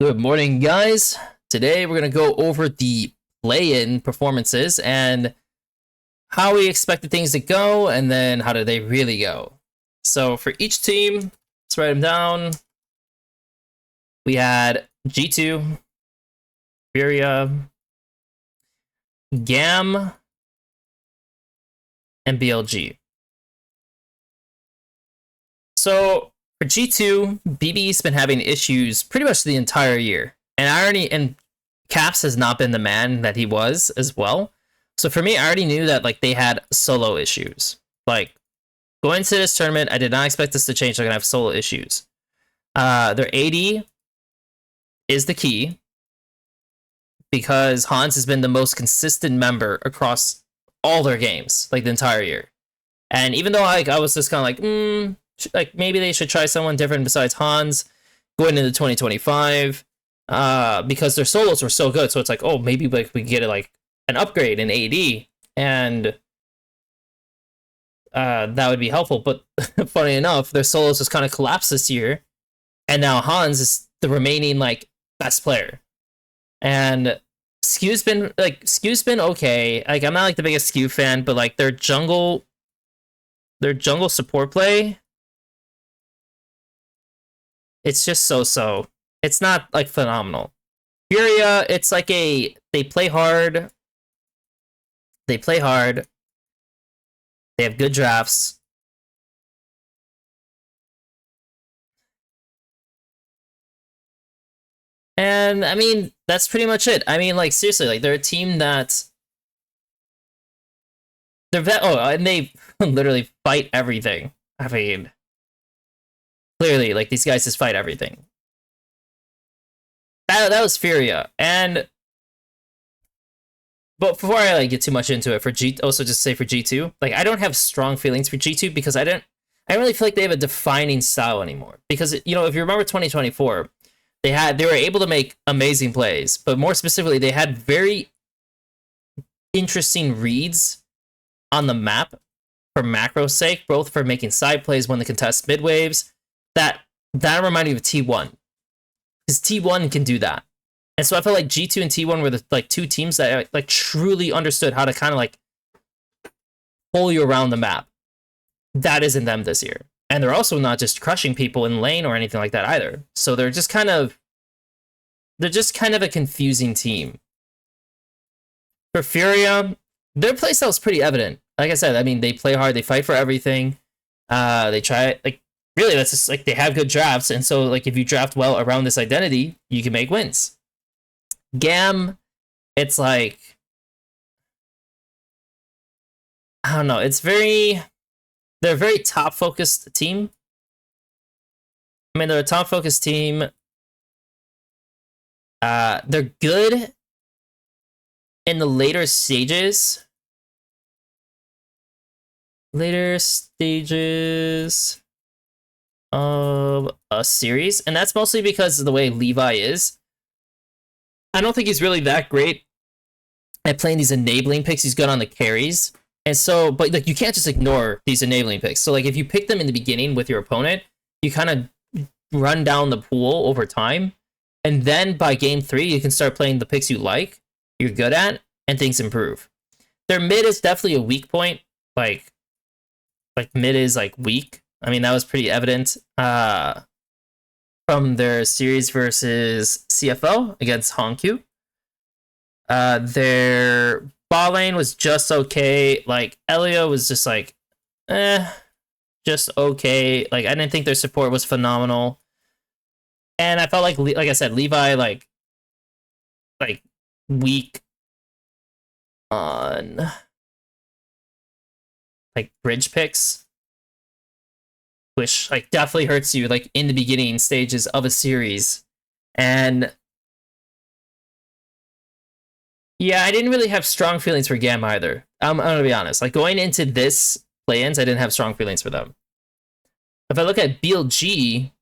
Good morning, guys. Today we're going to go over the play-in performances and how we expected things to go, and then how did they really go. So for each team, let's write them down. We had G2, Furia, Gam, and BLG. So for G2, BB's been having issues pretty much the entire year. And Caps has not been the man that he was as well. So for me, I already knew that like they had solo issues. Like going into this tournament, I did not expect this to change. They're gonna have solo issues. Their AD is the key because Hans has been the most consistent member across all their games, like the entire year. And even though I was just kind of like maybe they should try someone different besides Hans going into 2025, because their solos were so good. So it's like, oh, maybe like we get like an upgrade in AD, and that would be helpful. But funny enough, their solos just kind of collapsed this year, and now Hans is the remaining like best player. And Skew's been okay. Like I'm not like the biggest Skew fan, but like their jungle support play, it's just so. It's not like phenomenal. Furia, it's like they play hard. They have good drafts. And I mean, that's pretty much it. I mean, like seriously, like they're a team that and they literally fight everything. I mean, clearly, like these guys just fight everything. That was Furia, but before I like get too much into it, also just say for G2, like I don't have strong feelings for G2 because I don't really feel like they have a defining style anymore. Because if you remember 2024, they were able to make amazing plays, but more specifically, they had very interesting reads on the map for macro's sake, both for making side plays when they contest mid waves. That reminded me of T1. Because T1 can do that. And so I felt like G2 and T1 were the like two teams that like truly understood how to kind of like pull you around the map. That isn't them this year. And they're also not just crushing people in lane or anything like that either. So they're just kind of a confusing team. For Furia, their playstyle is pretty evident. Like I said, I mean, they play hard, they fight for everything. They try like really, that's just like they have good drafts, and so like if you draft well around this identity, you can make wins. Gam, it's like I don't know. They're a very top focused team. I mean, they're a top focused team. They're good in the later stages. Of a series, and that's mostly because of the way Levi is. I don't think he's really that great at playing these enabling picks. He's good on the carries, and so, but like you can't just ignore these enabling picks. So like if you pick them in the beginning with your opponent, you kind of run down the pool over time, and then by game 3, you can start playing the picks you like, you're good at, and things improve. Their mid is definitely a weak point. Like mid is like weak. I mean, that was pretty evident from their series versus CFO against Honkyu. Their bot lane was just okay. Like, Elio was just like, just okay. Like, I didn't think their support was phenomenal. And I felt like I said, Levi, like weak on, like, bridge picks, which like definitely hurts you like in the beginning stages of a series. And yeah, I didn't really have strong feelings for Gam either. I'm gonna be honest. Like going into this play-ins, I didn't have strong feelings for them. If I look at BLG,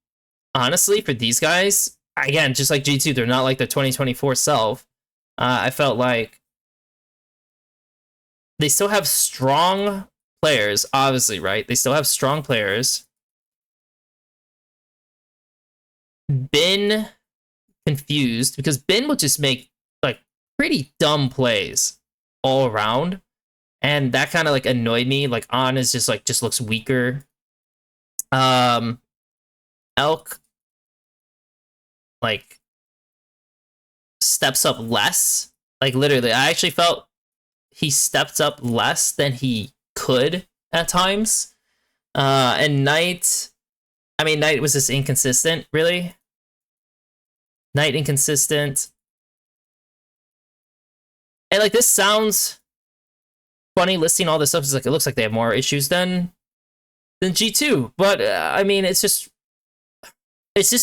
honestly, for these guys, again, just like G2, they're not like their 2024 self. I felt like they still have strong players, obviously, right? They still have strong players. Bin confused because Bin would just make like pretty dumb plays all around, and that kind of like annoyed me. Like On is just looks weaker. Elk like steps up less. Like literally, I actually felt he stepped up less than he could at times. And Knight, I mean, Knight was just inconsistent, really. Knight inconsistent. And like this sounds funny listing all this stuff. It's like it looks like they have more issues than G2. But I mean, it's just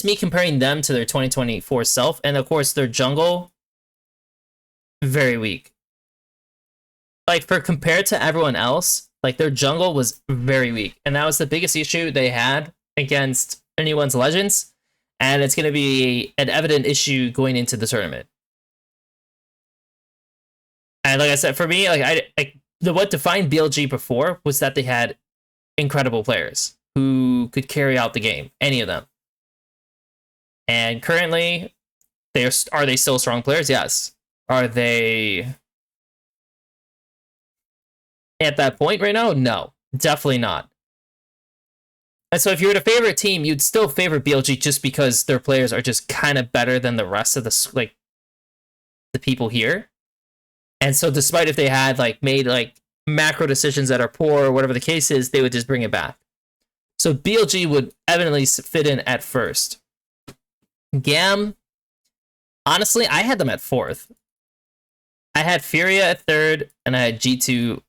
me comparing them to their 2024 self, and of course their jungle very weak. Like for compared to everyone else, like their jungle was very weak, and that was the biggest issue they had against anyone's Legends, and it's going to be an evident issue going into the tournament. And like I said, for me, what defined BLG before was that they had incredible players who could carry out the game, any of them. And currently, are they still strong players? Yes. Are they at that point right now? No, definitely not. And so if you were to favor a team, you'd still favor BLG just because their players are just kind of better than the rest of the people here. And so despite if they had made macro decisions that are poor or whatever the case is, they would just bring it back. So BLG would evidently fit in at first. Gam, honestly, I had them at 4th. I had Furia at 3rd, and I had G2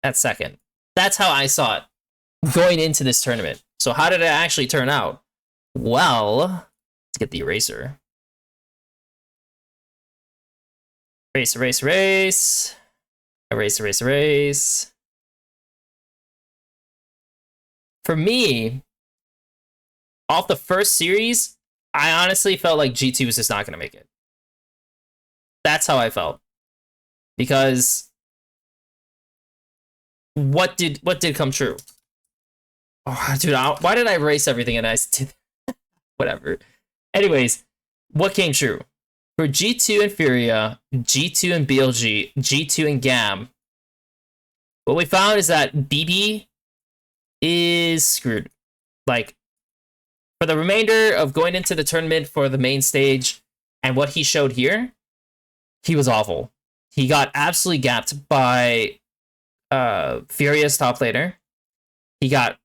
at 2nd. That's how I saw it going into this tournament. So how did it actually turn out? Well, let's get the eraser. Race. Erase. For me, off the first series, I honestly felt like G2 was just not going to make it. That's how I felt. Because what did come true? Oh, dude, why did I erase everything and I did whatever. Anyways, what came true? For G2 and Furia, G2 and BLG, G2 and GAM, what we found is that BB is screwed. Like, for the remainder of going into the tournament for the main stage and what he showed here, he was awful. He got absolutely gapped by Furia's top laner. He got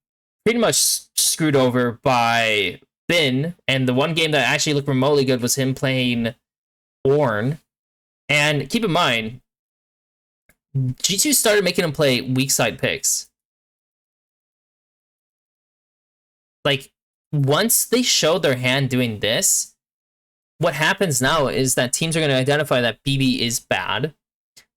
pretty much screwed over by Bin, and the one game that actually looked remotely good was him playing Ornn. And keep in mind, G2 started making him play weak side picks. Like, once they showed their hand doing this, what happens now is that teams are going to identify that BB is bad,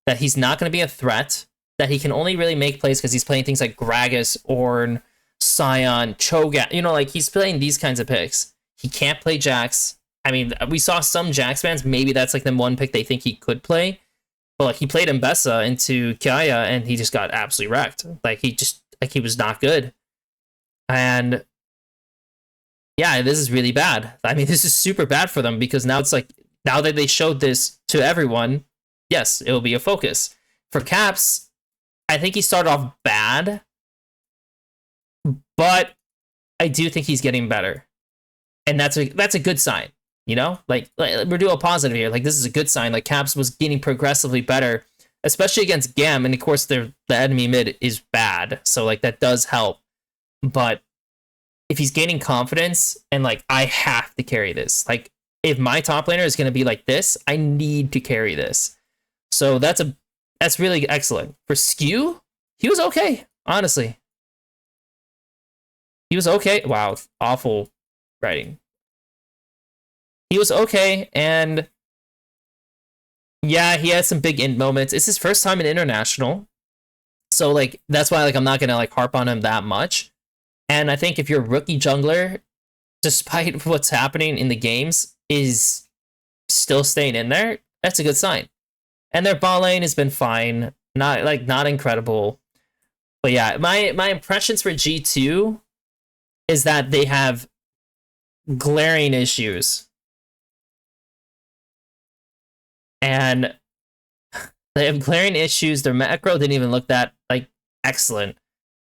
that he's not going to be a threat, that he can only really make plays because he's playing things like Gragas, Ornn, Sion, Cho'Gath. You know, like, he's playing these kinds of picks. He can't play Jax. I mean, we saw some Jax fans, maybe that's like the one pick they think he could play. But like, he played Mbessa into Kaya and he just got absolutely wrecked. Like, he was not good. And yeah, this is really bad. I mean, this is super bad for them because now it's like, now that they showed this to everyone, yes, it will be a focus. For Caps, I think he started off bad, but I do think he's getting better. And that's a good sign, you know? Like we're doing a positive here. Like, this is a good sign. Like, Caps was getting progressively better, especially against Gam, and of course the enemy mid is bad, so like that does help. But if he's gaining confidence and like, I have to carry this. Like, if my top laner is going to be like this, I need to carry this. So that's really excellent. For Skew, he was okay, honestly. He was okay. Wow, awful writing. He was okay, and yeah, he had some big int moments. It's his first time in international, so like that's why like I'm not gonna like harp on him that much. And I think if you're a rookie jungler, despite what's happening in the games, is still staying in there, that's a good sign. And their bot lane has been fine, not incredible, but yeah, my impressions for G2 is that they have glaring issues And they have glaring issues. Their macro didn't even look that like excellent.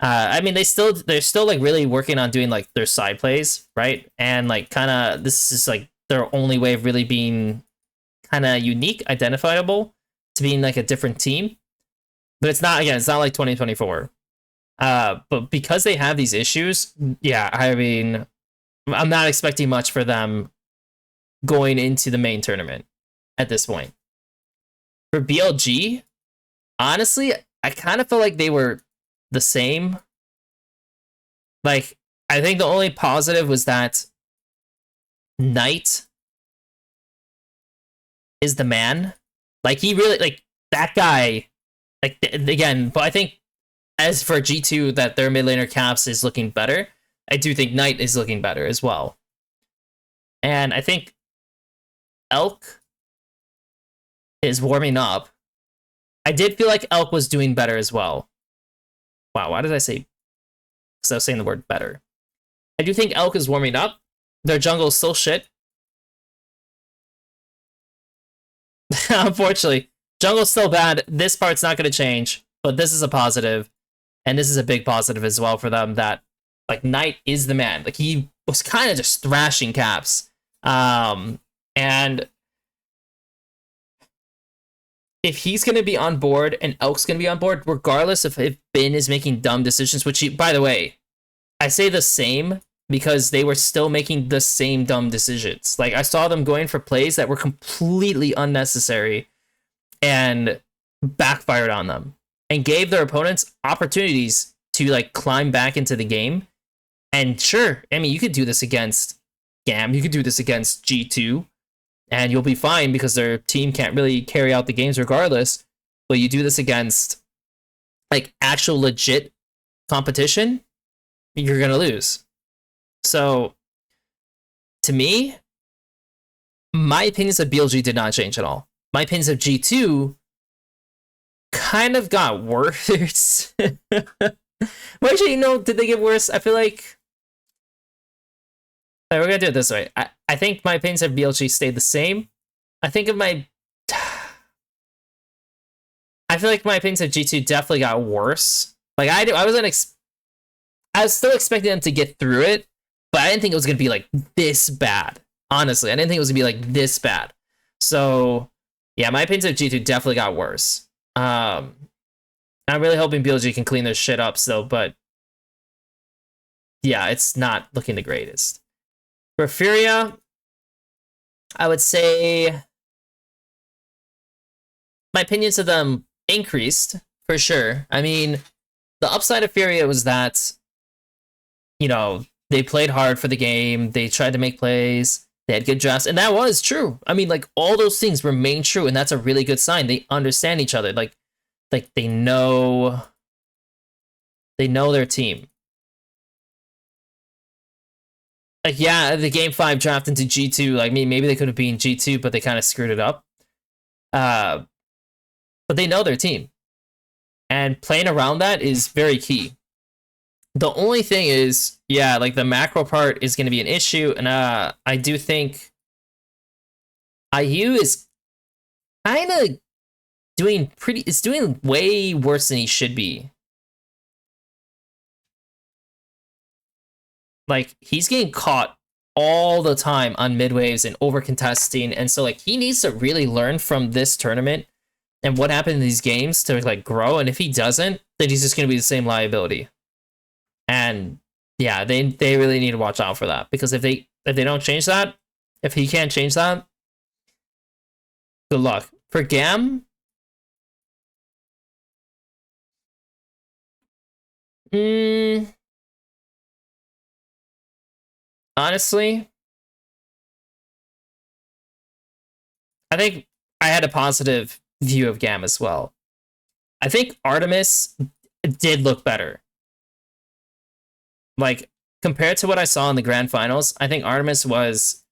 I mean, they're still like really working on doing like their side plays, right? And like kind of this is like their only way of really being kind of unique, identifiable to being like a different team. But it's not, again, it's not like 2024. But because they have these issues, yeah, I mean, I'm not expecting much for them going into the main tournament at this point. For BLG, honestly, I kind of feel like they were the same. Like, I think the only positive was that Knight is the man. Like, he really, like, that guy, like, again, but I think as for G2, that their mid laner Caps is looking better, I do think Knight is looking better as well. And I think Elk is warming up. I did feel like Elk was doing better as well. Wow, why did I say? Because I was saying the word better. I do think Elk is warming up. Their jungle is still shit. Unfortunately, jungle's still bad. This part's not going to change, but this is a positive. And this is a big positive as well for them that, like, Knight is the man. Like, he was kind of just thrashing Caps. And if he's going to be on board and Elk's going to be on board, regardless of if Bin is making dumb decisions, which he, by the way, I say the same because they were still making the same dumb decisions. Like, I saw them going for plays that were completely unnecessary and backfired on them and gave their opponents opportunities to, like, climb back into the game. And sure, I mean, you could do this against GAM, you could do this against G2, and you'll be fine because their team can't really carry out the games regardless. But you do this against, like, actual legit competition, you're going to lose. So, to me, my opinions of BLG did not change at all. My opinions of G2 kind of got worse. Well, actually, did they get worse? I feel like... Right, we're going to do it this way. I think my opinions of BLG stayed the same. I think of my... I feel like my opinions of G2 definitely got worse. Like, I was still expecting them to get through it, but I didn't think it was going to be, like, this bad. Honestly, I didn't think it was going to be, like, this bad. So, yeah, my opinions of G2 definitely got worse. I'm really hoping BLG can clean their shit up still, but yeah, it's not looking the greatest. For Furia, I would say my opinions of them increased, for sure. I mean, the upside of Furia was that, they played hard for the game, they tried to make plays, they had good drafts, and that was true. I mean, like, all those things remain true, and that's a really good sign. They understand each other. Like they know their team. Like, yeah, the game 5 draft into G2, like, maybe they could have been G2, but they kind of screwed it up. But they know their team. And playing around that is very key. The only thing is, yeah, like, the macro part is going to be an issue, and I do think IU is kind of doing way worse than he should be. Like, he's getting caught all the time on mid waves and over contesting, and so, like, he needs to really learn from this tournament and what happened in these games to, like, grow. And if he doesn't, then he's just going to be the same liability. And yeah, they really need to watch out for that, because if they don't change that, if he can't change that, good luck. For GAM, honestly, I think I had a positive view of GAM as well. I think Artemis did look better. Like, compared to what I saw in the grand finals, I think Artemis was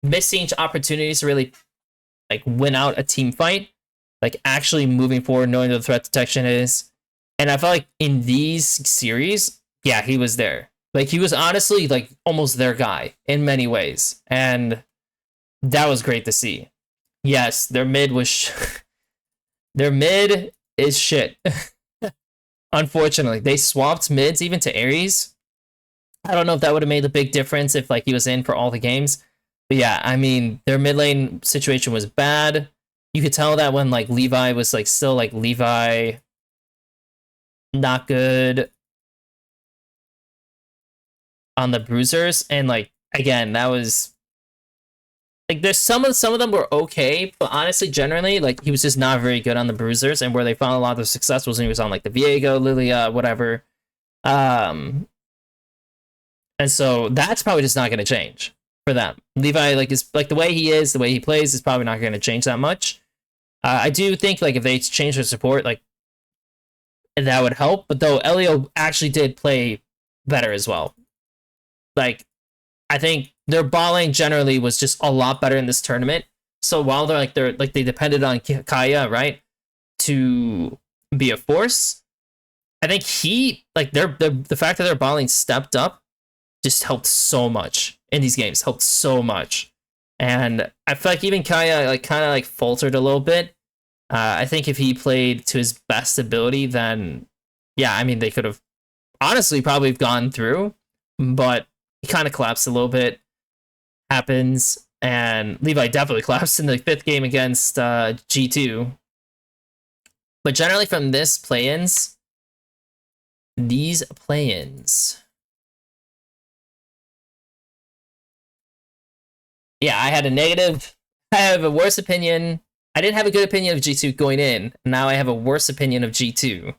missing opportunities to really, like, win out a team fight, like, actually moving forward, knowing what the threat detection is. And I felt like in these series, yeah, he was there. Like, he was honestly, like, almost their guy in many ways. And that was great to see. Yes, their mid was their mid is shit. Unfortunately, they swapped mids even to Ares. I don't know if that would have made a big difference if like he was in for all the games. But yeah, I mean, their mid lane situation was bad. You could tell that when like Levi was like still like Levi not good on the bruisers, and like again, that was like there's some of them were okay, but honestly, generally, like he was just not very good on the bruisers, and where they found a lot of success was when he was on like the Viego, Lilia, whatever. Um, and so that's probably just not going to change for them. Levi, like, is like the way he is, the way he plays, is probably not going to change that much. I do think like if they change their support, like that would help. But though Elio actually did play better as well. Like I think their ball lane generally was just a lot better in this tournament. So while they depended on Kaya, right, to be a force, I think he like the fact that their ball lane stepped up just helped so much in these games. Helped so much, and I feel like even Kaya like kind of like faltered a little bit. I think if he played to his best ability, then yeah, I mean they could have honestly probably gone through, but he kind of collapsed a little bit. Happens, and Levi definitely collapsed in the 5th game against G2. But generally from this play-ins, these play-ins, yeah, I have a worse opinion. I didn't have a good opinion of G2 going in. Now I have a worse opinion of G2.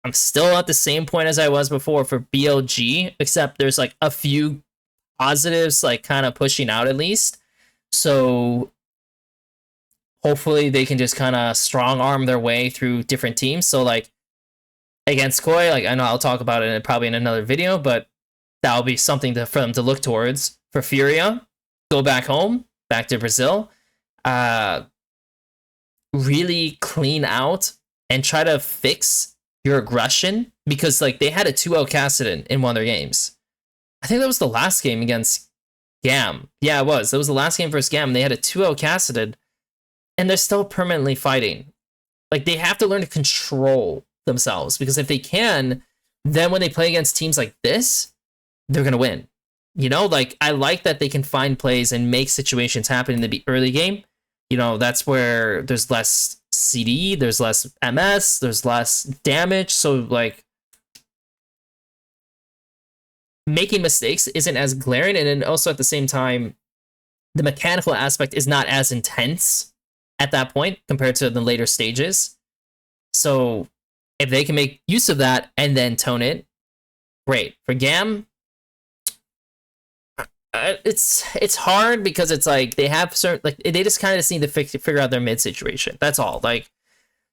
I'm still at the same point as I was before for BLG, except there's like a few positives like kind of pushing out at least. So hopefully they can just kind of strong arm their way through different teams. So like against Koi, like I know I'll talk about it probably in another video, but that'll be something for them to look towards. For Furia, go back home, back to Brazil, really clean out and try to fix your aggression, because like they had a 2-0 Kassadin in one of their games. I think that was the last game against Gam. Yeah, it was. That was the last game versus Gam. They had a 2-0 Kassadin, and they're still permanently fighting. Like, they have to learn to control themselves, because if they can, then when they play against teams like this, they're going to win. You know, like, I like that they can find plays and make situations happen in the early game. You know, that's where there's less CD, there's less MS, there's less damage. So, like, making mistakes isn't as glaring, and then also at the same time, the mechanical aspect is not as intense at that point compared to the later stages. So if they can make use of that and then tone it, great. For Gam, it's hard, because it's like they have certain, like, they just kind of just need to figure out their mid situation. That's all. Like,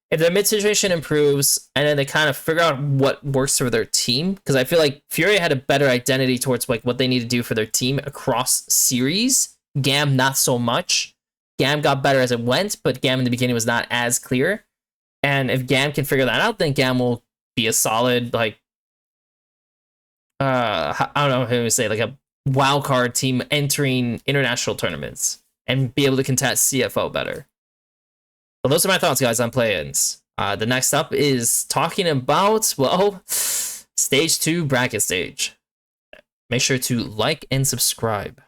if their mid situation improves and then they kind of figure out what works for their team, because I feel like Fury had a better identity towards like what they need to do for their team across series. Gam, not so much. Gam got better as it went, but Gam in the beginning was not as clear. And if Gam can figure that out, then Gam will be a solid, like, I don't know how to say, like a wild card team entering international tournaments and be able to contest CFO better. So those are my thoughts, guys, on play-ins. The next up is talking about, well, stage 2 bracket stage. Make sure to like and subscribe.